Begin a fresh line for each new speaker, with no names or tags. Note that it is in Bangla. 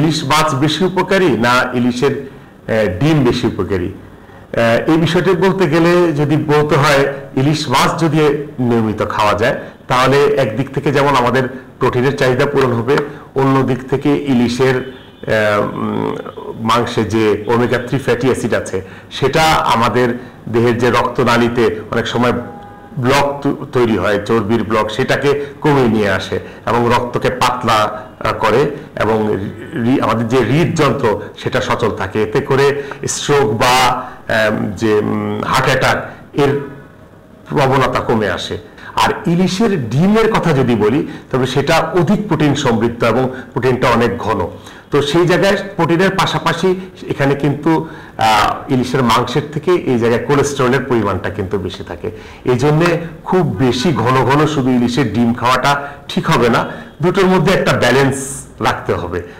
ইলিশ মাছ বেশি উপকারী না ইলিশের ডিম বেশি উপকারী, এই বিষয়টি বলতে গেলে যদি বলতে হয় ইলিশ মাছ যদি নিয়মিত খাওয়া যায় তাহলে একদিক থেকে যেমন আমাদের প্রোটিনের চাহিদা পূরণ হবে, অন্য দিক থেকে ইলিশের মাংসে যে ওমেগা 3 ফ্যাটি অ্যাসিড আছে সেটা আমাদের দেহের যে রক্তনালীতে অনেক সময় ব্লক তৈরি হয়, চর্বির ব্লক, সেটাকে কমিয়ে নিয়ে আসে এবং রক্তকে পাতলা করে এবং আমাদের যে হৃদযন্ত্র সেটা সচল থাকে, এতে করে স্ট্রোক বা যে হার্ট অ্যাটাক এর প্রবণতা কমে আসে। আর ইলিশের ডিমের কথা যদি বলি তবে সেটা অধিক প্রোটিন সমৃদ্ধ এবং প্রোটিনটা অনেক ঘন, তো সেই জায়গায় প্রোটিনের পাশাপাশি এখানে কিন্তু ইলিশের মাংসের থেকে এই জায়গায় কোলেস্টেরলের পরিমাণটা কিন্তু বেশি থাকে। এই জন্যে খুব বেশি ঘন ঘন শুধু ইলিশের ডিম খাওয়াটা ঠিক হবে না, দুটোর মধ্যে একটা ব্যালেন্স রাখতে হবে,